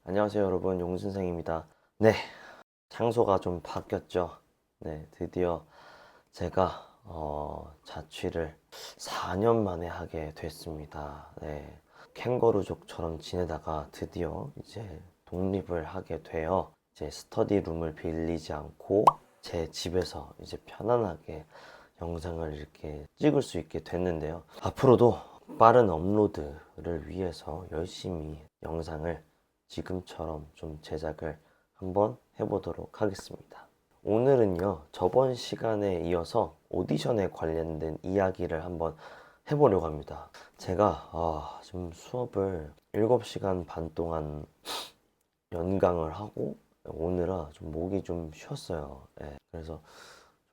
안녕하세요 여러분, 용순생입니다. 네, 장소가 좀 바뀌었죠. 네, 드디어 제가 자취를 4년 만에 하게 됐습니다. 네, 캥거루족처럼 지내다가 드디어 이제 독립을 하게 되어 이제 스터디룸을 빌리지 않고 제 집에서 이제 편안하게 영상을 이렇게 찍을 수 있게 됐는데요. 앞으로도 빠른 업로드를 위해서 열심히 영상을 지금처럼 좀 제작을 한번 해보도록 하겠습니다. 오늘은요, 저번 시간에 이어서 오디션에 관련된 이야기를 한번 해보려고 합니다. 제가 지금 수업을 7시간 반 동안 연강을 하고 오느라 좀 목이 좀 쉬었어요. 네, 그래서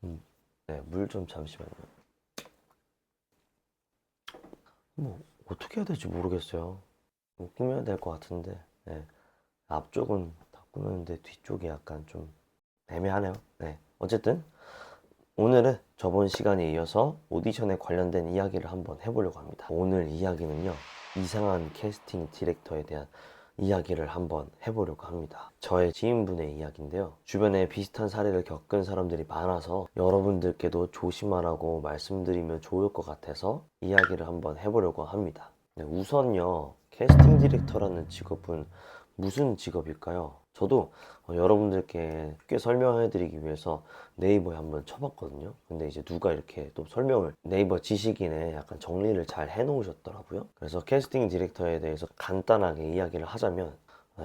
좀, 네, 물 좀 잠시만요. 뭐 어떻게 해야 될지 모르겠어요. 뭐 꾸며야 될 것 같은데, 네, 앞쪽은 다 꾸몄는데 뒤쪽이 약간 좀 애매하네요. 네. 어쨌든 오늘은 저번 시간에 이어서 오디션에 관련된 이야기를 한번 해보려고 합니다. 오늘 이야기는요, 이상한 캐스팅 디렉터에 대한 이야기를 한번 해보려고 합니다. 저의 지인분의 이야기인데요. 주변에 비슷한 사례를 겪은 사람들이 많아서 여러분들께도 조심하라고 말씀드리면 좋을 것 같아서 이야기를 한번 해보려고 합니다. 네, 우선요, 캐스팅 디렉터라는 직업은 무슨 직업일까요? 저도 여러분들께 쉽게 설명해 드리기 위해서 네이버에 한번 쳐봤거든요. 근데 이제 누가 이렇게 또 설명을 네이버 지식인에 약간 정리를 잘 해놓으셨더라고요. 그래서 캐스팅 디렉터에 대해서 간단하게 이야기를 하자면,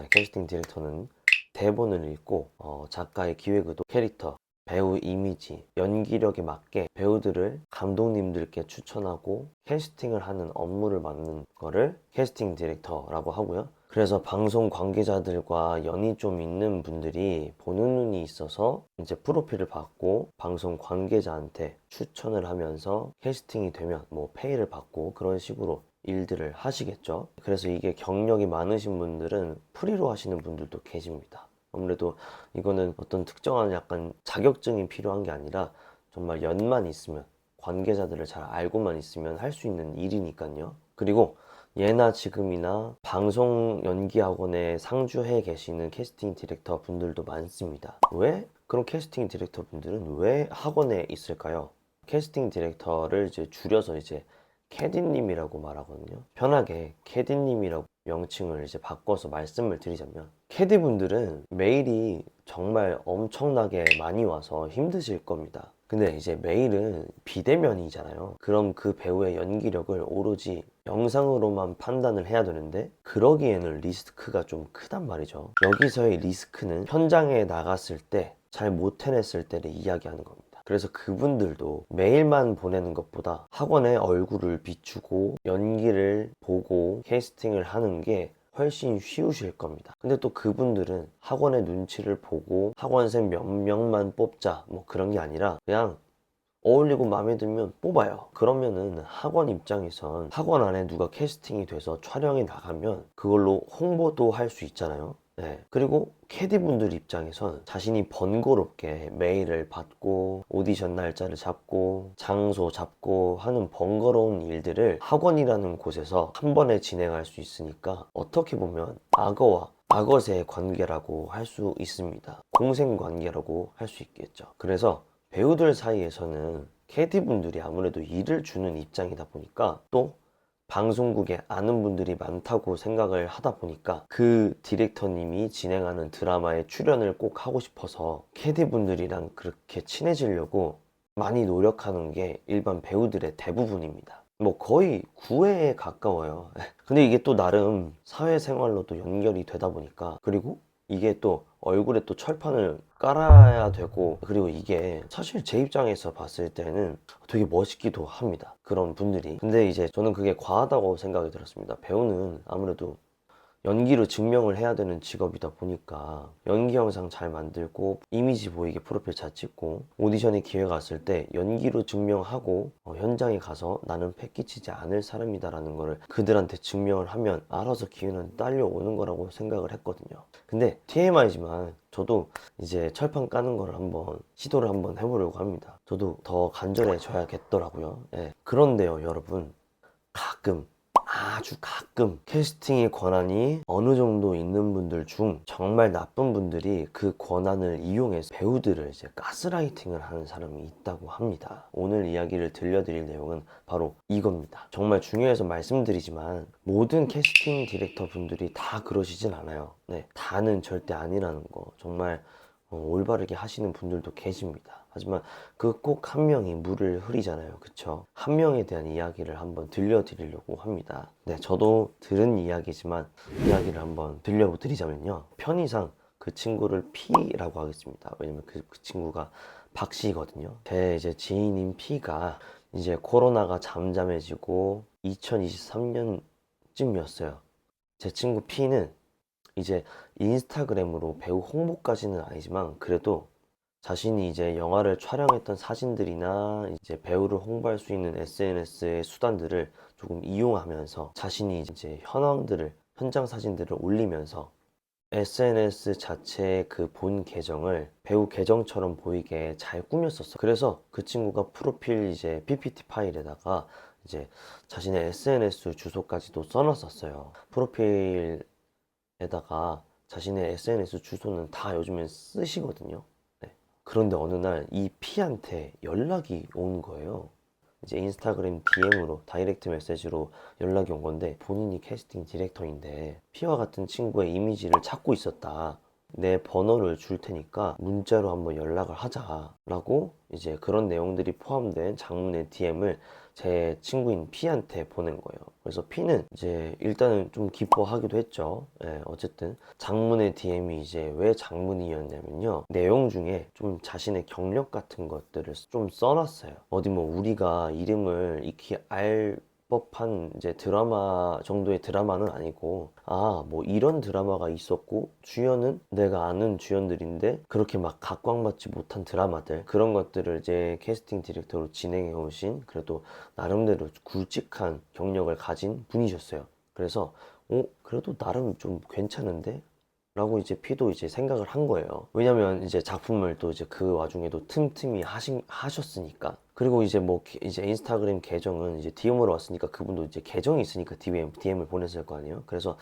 캐스팅 디렉터는 대본을 읽고 작가의 기획의도, 캐릭터, 배우 이미지, 연기력에 맞게 배우들을 감독님들께 추천하고 캐스팅을 하는 업무를 맡는 거를 캐스팅 디렉터라고 하고요. 그래서 방송 관계자들과 연이 좀 있는 분들이 보는 눈이 있어서 이제 프로필을 받고 방송 관계자한테 추천을 하면서 캐스팅이 되면 뭐 페이를 받고 그런 식으로 일들을 하시겠죠. 그래서 이게 경력이 많으신 분들은 프리로 하시는 분들도 계십니다. 아무래도 이거는 어떤 특정한 약간 자격증이 필요한 게 아니라 정말 연만 있으면, 관계자들을 잘 알고만 있으면 할 수 있는 일이니까요. 그리고 예나 지금이나 방송 연기학원에 상주해 계시는 캐스팅 디렉터 분들도 많습니다. 왜? 그럼 캐스팅 디렉터 분들은 왜 학원에 있을까요? 캐스팅 디렉터를 이제 줄여서 이제 캐디님이라고 말하거든요. 편하게 캐디님이라고 명칭을 이제 바꿔서 말씀을 드리자면, 캐디분들은 메일이 정말 엄청나게 많이 와서 힘드실 겁니다. 근데 이제 메일은 비대면이잖아요. 그럼 그 배우의 연기력을 오로지 영상으로만 판단을 해야 되는데, 그러기에는 리스크가 좀 크단 말이죠. 여기서의 리스크는 현장에 나갔을 때 잘 못 해냈을 때를 이야기하는 겁니다. 그래서 그분들도 메일만 보내는 것보다 학원에 얼굴을 비추고 연기를 보고 캐스팅을 하는 게 훨씬 쉬우실 겁니다. 근데 또 그분들은 학원의 눈치를 보고 학원생 몇 명만 뽑자 뭐 그런 게 아니라 그냥 어울리고 마음에 들면 뽑아요. 그러면은 학원 입장에선 학원 안에 누가 캐스팅이 돼서 촬영에 나가면 그걸로 홍보도 할 수 있잖아요. 네. 그리고 캐디분들 입장에선 자신이 번거롭게 메일을 받고 오디션 날짜를 잡고 장소 잡고 하는 번거로운 일들을 학원이라는 곳에서 한 번에 진행할 수 있으니까 어떻게 보면 악어와 악어새의 관계라고 할 수 있습니다. 공생 관계라고 할 수 있겠죠. 그래서 배우들 사이에서는 캐디분들이 아무래도 일을 주는 입장이다 보니까, 또 방송국에 아는 분들이 많다고 생각을 하다 보니까 그 디렉터님이 진행하는 드라마에 출연을 꼭 하고 싶어서 캐디분들이랑 그렇게 친해지려고 많이 노력하는 게 일반 배우들의 대부분입니다. 뭐 거의 9회에 가까워요. 근데 이게 또 나름 사회생활로도 연결이 되다 보니까, 그리고 이게 또 얼굴에 또 철판을 깔아야 되고, 그리고 이게 사실 제 입장에서 봤을 때는 되게 멋있기도 합니다, 그런 분들이. 근데 이제 저는 그게 과하다고 생각이 들었습니다. 배우는 아무래도 연기로 증명을 해야 되는 직업이다 보니까 연기 영상 잘 만들고 이미지 보이게 프로필 잘 찍고 오디션에 기회가 왔을 때 연기로 증명하고 현장에 가서 나는 패키지지 않을 사람이다 라는 거를 그들한테 증명을 하면 알아서 기회는 딸려오는 거라고 생각을 했거든요. 근데 TMI지만 저도 이제 철판 까는 걸 한번 시도를 한번 해보려고 합니다. 저도 더 간절해져야겠더라고요. 예. 그런데요 여러분, 가끔 아주 가끔 캐스팅의 권한이 어느 정도 있는 분들 중 정말 나쁜 분들이 그 권한을 이용해서 배우들을 이제 가스라이팅을 하는 사람이 있다고 합니다. 오늘 이야기를 들려드릴 내용은 바로 이겁니다. 정말 중요해서 말씀드리지만 모든 캐스팅 디렉터 분들이 다 그러시진 않아요. 네, 다는 절대 아니라는 거 정말 올바르게 하시는 분들도 계십니다. 하지만 그 꼭 한 명이 물을 흐리잖아요. 그쵸? 한 명에 대한 이야기를 한번 들려드리려고 합니다. 네, 저도 들은 이야기지만 이야기를 한번 들려드리자면요. 편의상 그 친구를 P라고 하겠습니다. 왜냐면 그 친구가 박씨거든요. 제 이제 지인인 P가 이제 코로나가 잠잠해지고 2023년쯤이었어요. 제 친구 P는 이제 인스타그램으로 배우 홍보까지는 아니지만 그래도 자신이 이제 영화를 촬영했던 사진들이나 이제 배우를 홍보할 수 있는 SNS의 수단들을 조금 이용하면서 자신이 이제 현장 사진들을 올리면서 SNS 자체의 그 본 계정을 배우 계정처럼 보이게 잘 꾸몄었어. 그래서 그 친구가 프로필 이제 PPT 파일에다가 이제 자신의 SNS 주소까지도 써놨었어요. 프로필 에다가 자신의 SNS 주소는 다 요즘엔 쓰시거든요. 네. 그런데 어느 날 이 P한테 연락이 온 거예요. 이제 인스타그램 DM으로 다이렉트 메시지로 연락이 온 건데 본인이 캐스팅 디렉터인데 P와 같은 친구의 이미지를 찾고 있었다. 내 번호를 줄 테니까 문자로 한번 연락을 하자라고 이제 그런 내용들이 포함된 장문의 DM을 제 친구인 P한테 보낸 거예요. 그래서 P는 이제 일단은 좀 기뻐하기도 했죠. 예, 어쨌든 장문의 DM이 이제 왜 장문이었냐면요. 내용 중에 좀 자신의 경력 같은 것들을 좀 써놨어요. 어디 뭐 우리가 이름을 익히 알 법한 이제 드라마 정도의 드라마는 아니고 뭐 이런 드라마가 있었고 주연은 내가 아는 주연들인데 그렇게 막 각광받지 못한 드라마들 그런 것들을 이제 캐스팅 디렉터로 진행해 오신 그래도 나름대로 굵직한 경력을 가진 분이셨어요. 그래서 그래도 나름 좀 괜찮은데? 라고 이제 피도 이제 생각을 한 거예요. 왜냐면 이제 작품을 또 이제 그 와중에도 틈틈이 하셨으니까. 그리고 이제 뭐 이제 인스타그램 계정은 이제 DM으로 왔으니까 그분도 이제 계정이 있으니까 DM을 보냈을 거 아니에요. 그래서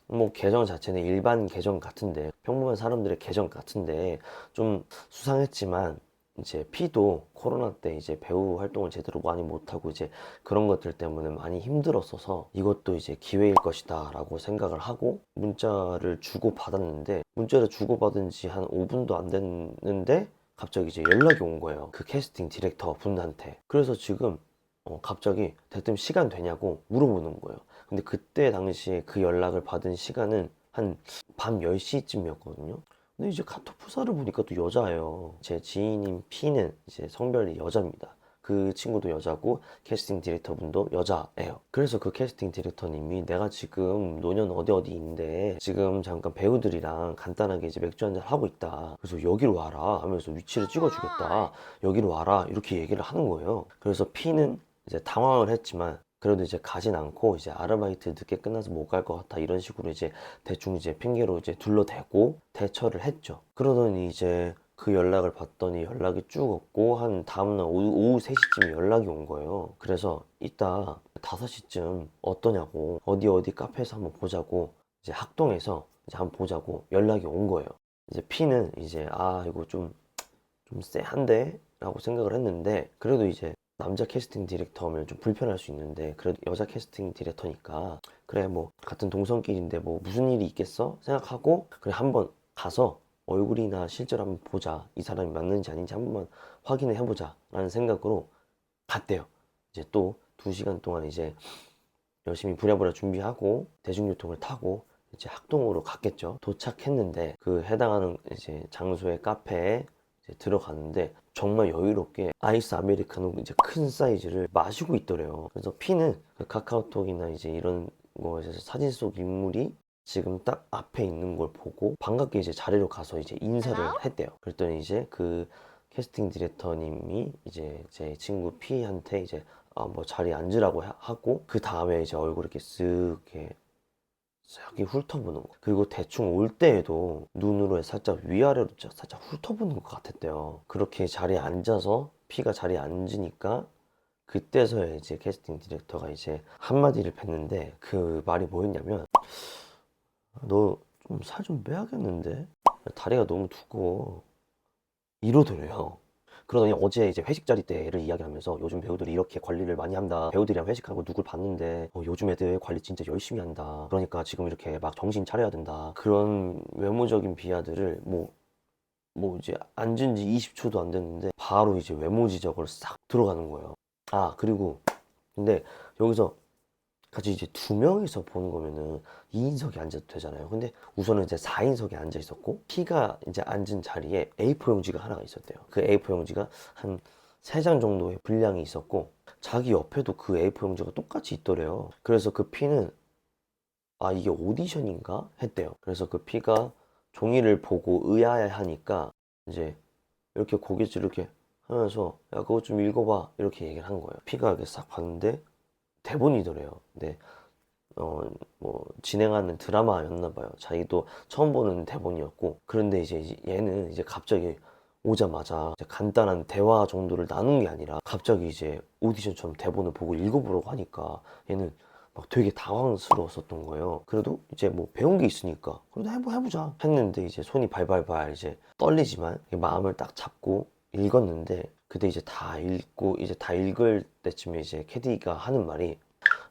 뭐 계정 자체는 일반 계정 같은데 평범한 사람들의 계정 같은데 좀 수상했지만 이제 P도 코로나 때 이제 배우 활동을 제대로 많이 못하고 이제 그런 것들 때문에 많이 힘들었어서 이것도 이제 기회일 것이다 라고 생각을 하고 문자를 주고 받았는데 문자를 주고 받은 지 한 5분도 안 됐는데 갑자기 이제 연락이 온 거예요. 그 캐스팅 디렉터 분한테. 그래서 지금 갑자기 대뜸 시간 되냐고 물어보는 거예요. 근데 그때 당시에 그 연락을 받은 시간은 한 밤 10시쯤이었거든요. 근데 이제 카톡 프사를 보니까 또 여자예요. 제 지인인 P는 이제 성별이 여자입니다. 그 친구도 여자고 캐스팅 디렉터 분도 여자예요. 그래서 그 캐스팅 디렉터님이 내가 지금 노년 어디 있는데 지금 잠깐 배우들이랑 간단하게 이제 맥주 한잔 하고 있다. 그래서 여기로 와라 하면서 위치를 찍어주겠다. 여기로 와라 이렇게 얘기를 하는 거예요. 그래서 P는 이제 당황을 했지만 그래도 이제 가진 않고 이제 아르바이트 늦게 끝나서 못 갈 것 같아 이런 식으로 이제 대충 이제 핑계로 이제 둘러대고 대처를 했죠. 그러더니 이제 그 연락을 받더니 연락이 쭉 없고 한 다음날 오후 3시쯤에 연락이 온 거예요. 그래서 이따 5시쯤 어떠냐고 어디 카페에서 한번 보자고 이제 학동에서 이제 한번 보자고 연락이 온 거예요. 이제 P는 이제 이거 좀 쎄한데? 라고 생각을 했는데 그래도 이제 남자 캐스팅 디렉터면 좀 불편할 수 있는데 그래도 여자 캐스팅 디렉터니까 그래 뭐 같은 동성끼리인데 뭐 무슨 일이 있겠어? 생각하고 그래 한번 가서 얼굴이나 실제로 한번 보자 이 사람이 맞는지 아닌지 한 번만 확인을 해보자 라는 생각으로 갔대요. 이제 또 2시간 동안 이제 열심히 부랴부랴 준비하고 대중교통을 타고 이제 학동으로 갔겠죠. 도착했는데 그 해당하는 이제 장소의 카페에 이제 들어갔는데 정말 여유롭게 아이스 아메리카노 이제 큰 사이즈를 마시고 있더래요. 그래서 P는 그 카카오톡이나 이제 이런 거에서 사진 속 인물이 지금 딱 앞에 있는 걸 보고 반갑게 이제 자리로 가서 이제 인사를 했대요. 그랬더니 이제 그 캐스팅 디렉터님이 이제 제 친구 P한테 이제 뭐 자리에 앉으라고 하고 그 다음에 이제 얼굴 이렇게 쓱 이렇게 싹이 훑어보는 거. 그리고 대충 올 때에도 눈으로 살짝 위아래로 살짝 훑어보는 것 같았대요. 그렇게 자리에 앉아서 P가 자리에 앉으니까 그때서야 이제 캐스팅 디렉터가 이제 한마디를 뱉는데 그 말이 뭐였냐면, 너 좀 살 좀 빼야겠는데? 다리가 너무 두꺼워. 이러더래요. 그러더니 어제 이제 회식 자리 때를 이야기하면서 요즘 배우들이 이렇게 관리를 많이 한다. 배우들이랑 회식하고 누굴 봤는데 요즘 애들 관리 진짜 열심히 한다. 그러니까 지금 이렇게 막 정신 차려야 된다. 그런 외모적인 비하들을 뭐 이제 앉은 지 20초도 안 됐는데 바로 이제 외모 지적을 싹 들어가는 거예요. 아, 그리고 근데 여기서 같이 이제 두 명이서 보는 거면은 2인석에 앉아도 되잖아요. 근데 우선은 이제 4인석에 앉아 있었고, P가 이제 앉은 자리에 A4 용지가 하나가 있었대요. 그 A4 용지가 한 3장 정도의 분량이 있었고, 자기 옆에도 그 A4 용지가 똑같이 있더래요. 그래서 그 P는 아, 이게 오디션인가 했대요. 그래서 그 P가 종이를 보고 의아해하니까 이제 이렇게 고개질 이렇게 하면서 야, 그거 좀 읽어봐, 이렇게 얘기를 한 거예요. P가 이렇게 싹 봤는데 대본이더래요. 근데 뭐 진행하는 드라마였나 봐요. 자기도 처음 보는 대본이었고, 그런데 이제 얘는 이제 갑자기 오자마자 이제 간단한 대화 정도를 나눈 게 아니라 갑자기 이제 오디션처럼 대본을 보고 읽어보려고 하니까 얘는 막 되게 당황스러웠었던 거예요. 그래도 이제 뭐 배운 게 있으니까 그래도 해보자 했는데, 이제 손이 발발발 이제 떨리지만 마음을 딱 잡고 읽었는데, 그때 이제 다 읽고 이제 다 읽을 때쯤에 이제 캐디가 하는 말이,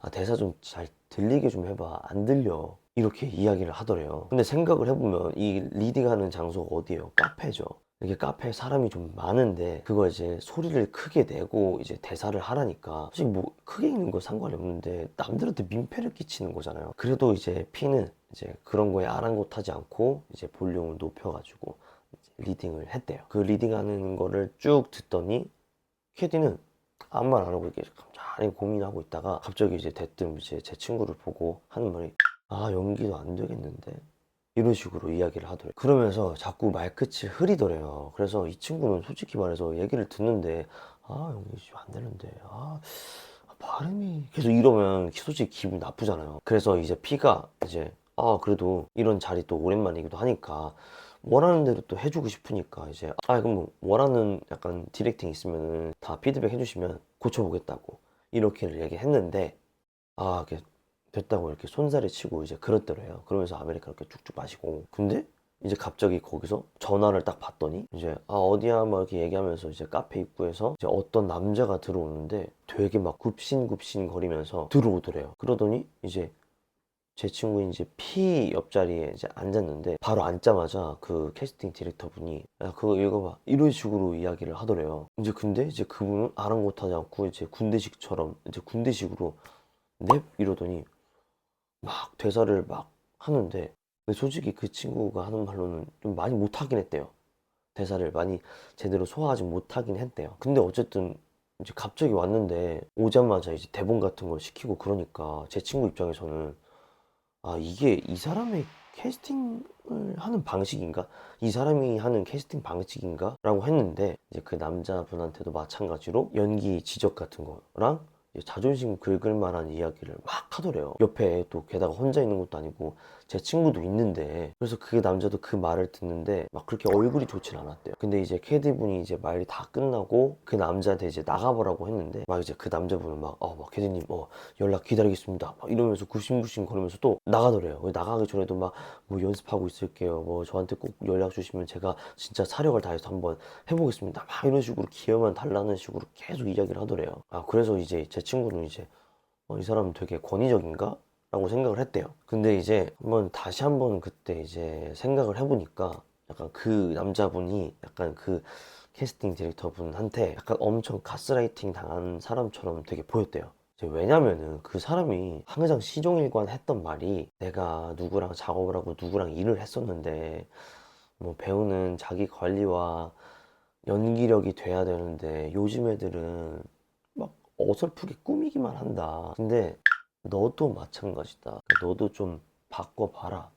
아, 대사 좀 잘 들리게 좀 해봐. 안 들려. 이렇게 이야기를 하더래요. 근데 생각을 해보면 이 리딩하는 장소가 어디예요? 카페죠. 이게 카페에 사람이 좀 많은데 그거 이제 소리를 크게 내고 이제 대사를 하라니까, 솔직히 뭐 크게 읽는 거 상관이 없는데 남들한테 민폐를 끼치는 거잖아요. 그래도 이제 P는 이제 그런 거에 아랑곳하지 않고 이제 볼륨을 높여가지고 이제 리딩을 했대요. 그 리딩하는 거를 쭉 듣더니 캐디는 아무 말 안 하고 이렇게 잠자리 고민하고 있다가 갑자기 이제 대뜸 이제 제 친구를 보고 하는 말이, 아, 연기도 안 되겠는데? 이런 식으로 이야기를 하더래요. 그러면서 자꾸 말끝이 흐리더래요. 그래서 이 친구는 솔직히 말해서 얘기를 듣는데, 아, 연기 지금 안 되는데, 발음이 계속 이러면 솔직히 기분 나쁘잖아요. 그래서 이제 P가 이제 그래도 이런 자리 또 오랜만이기도 하니까 원하는 대로 또 해주고 싶으니까 이제 그럼 뭐 원하는 약간 디렉팅 있으면은 다 피드백 해주시면 고쳐보겠다고 이렇게 얘기했는데, 이렇게 됐다고 이렇게 손살에 치고 이제 그랬더래요. 그러면서 아메리카노 이렇게 쭉쭉 마시고, 근데 이제 갑자기 거기서 전화를 딱 받더니 이제 어디야 막 이렇게 얘기하면서 이제 카페 입구에서 이제 어떤 남자가 들어오는데 되게 막 굽신굽신 거리면서 들어오더래요. 그러더니 이제 제 친구인 이제 P 옆자리에 이제 앉았는데, 바로 앉자마자 그 캐스팅 디렉터 분이 야, 그거 읽어봐, 이런 식으로 이야기를 하더래요. 이제 근데 이제 그분은 아랑곳하지 않고 이제 군대식처럼 이제 군대식으로 넵 이러더니 막 대사를 막 하는데, 근데 솔직히 그 친구가 하는 말로는 좀 많이 못하긴 했대요. 대사를 많이 제대로 소화하지 못하긴 했대요. 근데 어쨌든 이제 갑자기 왔는데 오자마자 이제 대본 같은 걸 시키고 그러니까 제 친구 입장에서는 이게 이 사람의 캐스팅을 하는 방식인가? 이 사람이 하는 캐스팅 방식인가? 라고 했는데, 이제 그 남자분한테도 마찬가지로 연기 지적 같은 거랑 이제 자존심 긁을 만한 이야기를 막 하더래요. 옆에 또 게다가 혼자 있는 것도 아니고 제 친구도 있는데, 그래서 그 남자도 그 말을 듣는데 막 그렇게 얼굴이 좋진 않았대요. 근데 이제 캐디분이 이제 말이 다 끝나고 그 남자한테 이제 나가보라고 했는데, 막 이제 그 남자분은 막 캐디님 연락 기다리겠습니다 막 이러면서 구심구심 거리면서 또 나가더래요. 나가기 전에도 막 뭐 연습하고 있을게요, 뭐 저한테 꼭 연락 주시면 제가 진짜 사력을 다해서 한번 해보겠습니다 막 이런 식으로 기회만 달라는 식으로 계속 이야기를 하더래요. 그래서 이제 제 친구는 이제 이 사람은 되게 권위적인가? 라고 생각을 했대요. 근데 이제 다시 한번 그때 이제 생각을 해보니까 약간 그 남자분이 약간 그 캐스팅 디렉터 분한테 약간 엄청 가스라이팅 당한 사람처럼 되게 보였대요. 이제 왜냐면은 그 사람이 항상 시종일관 했던 말이, 내가 누구랑 작업을 하고 누구랑 일을 했었는데 뭐 배우는 자기 관리와 연기력이 돼야 되는데 요즘 애들은 막 어설프게 꾸미기만 한다. 근데 너도 마찬가지다. 너도 좀 바꿔봐라.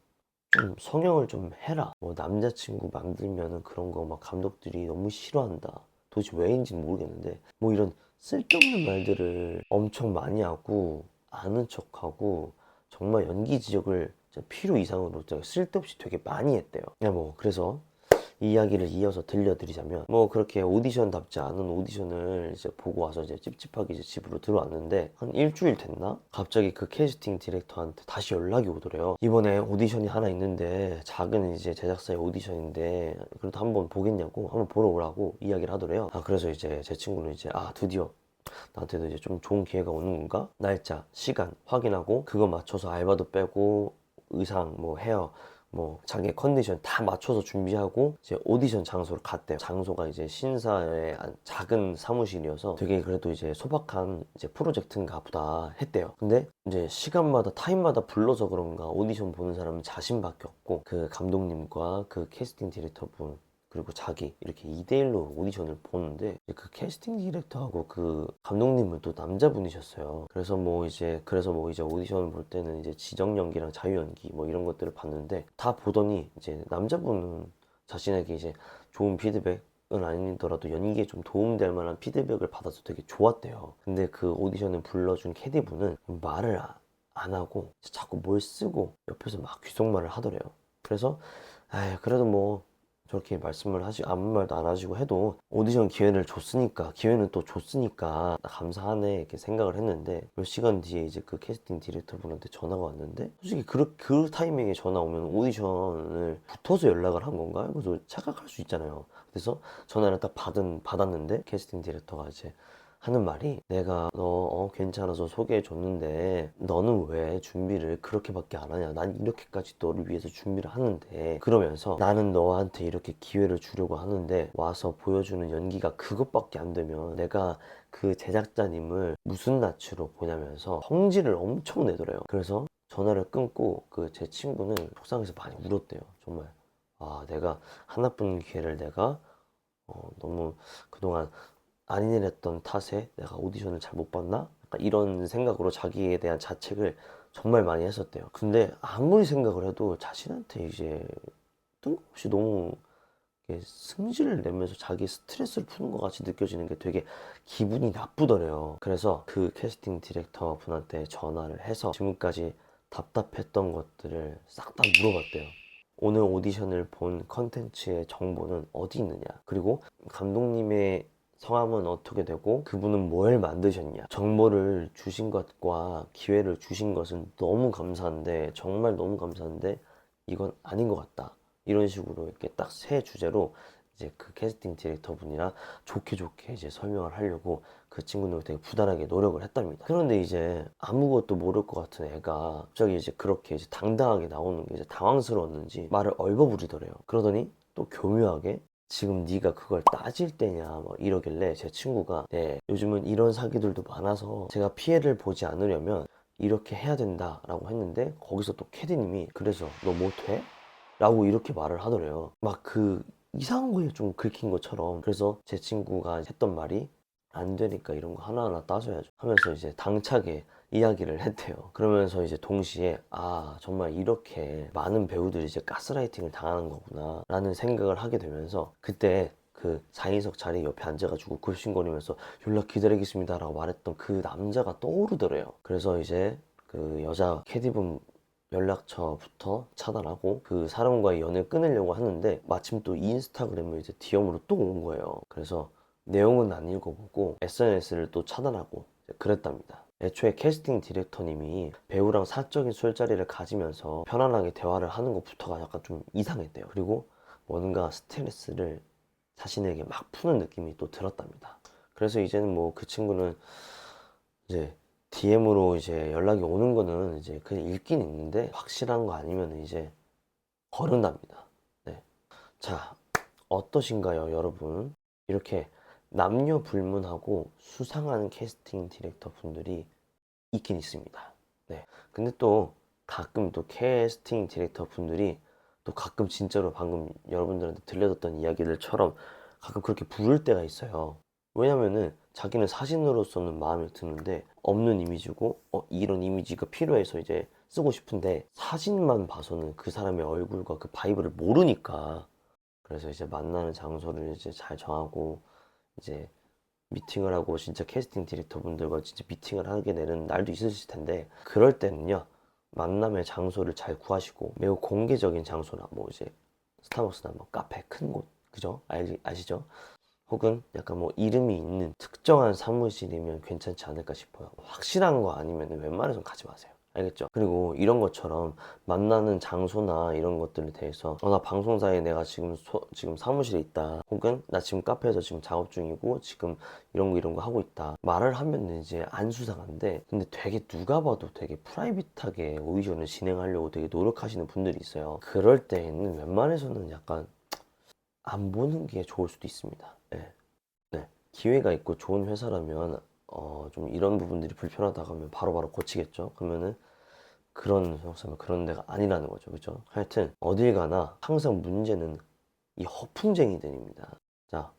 좀 성형을 좀 해라. 뭐 남자친구 만들면은 그런 거 막 감독들이 너무 싫어한다. 도대체 왜인지 모르겠는데 뭐 이런 쓸데없는 말들을 엄청 많이 하고 아는 척하고 정말 연기 지적을 진짜 필요 이상으로 진짜 쓸데없이 되게 많이 했대요. 그냥 뭐 그래서 이 이야기를 이어서 들려드리자면, 뭐 그렇게 오디션답지 않은 오디션을 이제 보고 와서 이제 찝찝하게 이제 집으로 들어왔는데, 한 일주일 됐나? 갑자기 그 캐스팅 디렉터한테 다시 연락이 오더래요. 이번에 오디션이 하나 있는데, 작은 이제 제작사의 오디션인데 그래도 한번 보겠냐고, 한번 보러 오라고 이야기를 하더래요. 그래서 이제 제 친구는 이제 드디어 나한테도 이제 좀 좋은 기회가 오는 건가? 날짜, 시간 확인하고 그거 맞춰서 알바도 빼고 의상, 뭐 헤어, 뭐 자기 컨디션 다 맞춰서 준비하고 이제 오디션 장소를 갔대요. 장소가 이제 신사의 작은 사무실이어서 되게 그래도 이제 소박한 이제 프로젝트인가 보다 했대요. 근데 이제 시간마다 타임마다 불러서 그런가 오디션 보는 사람은 자신밖에 없고, 그 감독님과 그 캐스팅 디렉터분 그리고 자기 이렇게 2대1로 오디션을 보는데, 그 캐스팅 디렉터하고 그 감독님은 또 남자분이셨어요. 그래서 뭐 이제 오디션을 볼 때는 이제 지정 연기랑 자유 연기 뭐 이런 것들을 봤는데, 다 보더니 이제 남자분은 자신에게 이제 좋은 피드백은 아니더라도 연기에 좀 도움될 만한 피드백을 받아서 되게 좋았대요. 근데 그 오디션을 불러준 캐디분은 말을 안 하고 자꾸 뭘 쓰고 옆에서 막 귓속말을 하더래요. 그래서 그래도 뭐 저렇게 말씀을 아무 말도 안 하시고 해도 오디션 기회는 또 줬으니까 감사하네 이렇게 생각을 했는데, 몇 시간 뒤에 이제 그 캐스팅 디렉터분한테 전화가 왔는데, 솔직히 그 타이밍에 전화 오면 오디션을 붙어서 연락을 한 건가? 그래서 착각할 수 있잖아요. 그래서 전화를 딱 받았는데 캐스팅 디렉터가 이제 하는 말이, 내가 너 괜찮아서 소개해 줬는데 너는 왜 준비를 그렇게밖에 안 하냐, 난 이렇게까지 너를 위해서 준비를 하는데, 그러면서 나는 너한테 이렇게 기회를 주려고 하는데 와서 보여주는 연기가 그것밖에 안 되면 내가 그 제작자님을 무슨 낯으로 보냐면서 성질을 엄청 내더래요. 그래서 전화를 끊고 그 제 친구는 속상해서 많이 울었대요. 정말 내가 하나뿐인 기회를 내가 너무 그동안 안일했던 탓에 내가 오디션을 잘 못 봤나? 약간 이런 생각으로 자기에 대한 자책을 정말 많이 했었대요. 근데 아무리 생각을 해도 자신한테 이제 뜬금없이 너무 이렇게 승질을 내면서 자기 스트레스를 푸는 것 같이 느껴지는 게 되게 기분이 나쁘더래요. 그래서 그 캐스팅 디렉터 분한테 전화를 해서 지금까지 답답했던 것들을 싹 다 물어봤대요. 오늘 오디션을 본 컨텐츠의 정보는 어디 있느냐, 그리고 감독님의 성함은 어떻게 되고 그분은 뭘 만드셨냐, 정보를 주신 것과 기회를 주신 것은 너무 감사한데, 정말 너무 감사한데 이건 아닌 것 같다, 이런 식으로 이렇게 딱 세 주제로 이제 그 캐스팅 디렉터 분이랑 좋게 이제 설명을 하려고 그 친구는 되게 부단하게 노력을 했답니다. 그런데 이제 아무것도 모를 것 같은 애가 갑자기 이제 그렇게 이제 당당하게 나오는 게 이제 당황스러웠는지 말을 얼버무리더래요. 그러더니 또 교묘하게, 지금 네가 그걸 따질 때냐 뭐 이러길래, 제 친구가 네, 요즘은 이런 사기들도 많아서 제가 피해를 보지 않으려면 이렇게 해야 된다 라고 했는데, 거기서 또 캐디님이 그래서 너 못해? 라고 이렇게 말을 하더래요. 막 그 이상한 거에 좀 긁힌 것처럼. 그래서 제 친구가 했던 말이, 안 되니까 이런 거 하나하나 따져야죠 하면서 이제 당차게 이야기를 했대요. 그러면서 이제 동시에 정말 이렇게 많은 배우들이 이제 가스라이팅을 당하는 거구나 라는 생각을 하게 되면서, 그때 그 4인석 자리 옆에 앉아가지고 굽신거리면서 연락 기다리겠습니다 라고 말했던 그 남자가 떠오르더래요. 그래서 이제 그 여자 캐디분 연락처부터 차단하고 그 사람과의 연을 끊으려고 하는데, 마침 또 인스타그램을 이제 DM으로 또 온 거예요. 그래서 내용은 안 읽어보고 SNS를 또 차단하고 그랬답니다. 애초에 캐스팅 디렉터님이 배우랑 사적인 술자리를 가지면서 편안하게 대화를 하는 것부터가 약간 좀 이상했대요. 그리고 뭔가 스트레스를 자신에게 막 푸는 느낌이 또 들었답니다. 그래서 이제는 뭐 그 친구는 이제 DM으로 이제 연락이 오는 거는 이제 그냥 읽긴 읽는데, 확실한 거 아니면 이제 거른답니다. 네. 자, 어떠신가요, 여러분? 이렇게 남녀 불문하고 수상한 캐스팅 디렉터 분들이 있긴 있습니다. 네. 근데 또 가끔 또 캐스팅 디렉터 분들이 또 가끔 진짜로 방금 여러분들한테 들려줬던 이야기들처럼 가끔 그렇게 부를 때가 있어요. 왜냐면은 자기는 사진으로서는 마음에 드는데 없는 이미지고 이런 이미지가 필요해서 이제 쓰고 싶은데, 사진만 봐서는 그 사람의 얼굴과 그 바이브를 모르니까. 그래서 이제 만나는 장소를 이제 잘 정하고 이제 미팅을 하고 진짜 캐스팅 디렉터 분들과 진짜 미팅을 하게 되는 날도 있으실 텐데, 그럴 때는요, 만남의 장소를 잘 구하시고 매우 공개적인 장소나 뭐 이제 스타벅스나 뭐 카페 큰 곳, 그죠? 아시죠? 혹은 약간 뭐 이름이 있는 특정한 사무실이면 괜찮지 않을까 싶어요. 확실한 거 아니면 웬만해선 가지 마세요. 알겠죠? 그리고 이런 것처럼 만나는 장소나 이런 것들에 대해서 나 방송사에 내가 지금 사무실에 있다, 혹은 나 지금 카페에서 지금 작업 중이고 지금 이런 거 하고 있다 말을 하면 이제 안 수상한데, 근데 되게 누가 봐도 되게 프라이빗하게 오디션을 진행하려고 되게 노력하시는 분들이 있어요. 그럴 때에는 웬만해서는 약간 안 보는 게 좋을 수도 있습니다. 네. 네. 기회가 있고 좋은 회사라면 좀 이런 부분들이 불편하다고 하면 바로바로 고치겠죠. 그러면은 그런 회사면 그런 데가 아니라는 거죠. 그죠? 하여튼 어딜 가나 항상 문제는 이 허풍쟁이들입니다. 자,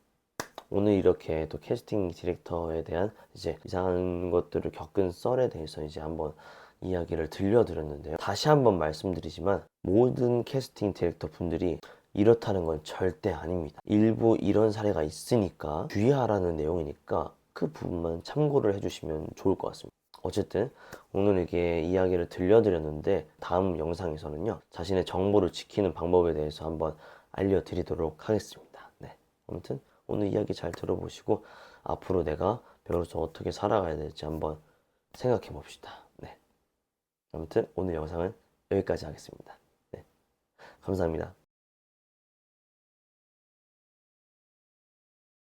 오늘 이렇게 또 캐스팅 디렉터에 대한 이제 이상한 것들을 겪은 썰에 대해서 이제 한번 이야기를 들려드렸는데요. 다시 한번 말씀드리지만 모든 캐스팅 디렉터 분들이 이렇다는 건 절대 아닙니다. 일부 이런 사례가 있으니까 주의하라는 내용이니까 그 부분만 참고를 해주시면 좋을 것 같습니다. 어쨌든 오늘 이렇게 이야기를 들려드렸는데, 다음 영상에서는요, 자신의 정보를 지키는 방법에 대해서 한번 알려드리도록 하겠습니다. 네. 아무튼 오늘 이야기 잘 들어보시고 앞으로 내가 배우로서 어떻게 살아가야 될지 한번 생각해 봅시다. 네. 아무튼 오늘 영상은 여기까지 하겠습니다. 네. 감사합니다.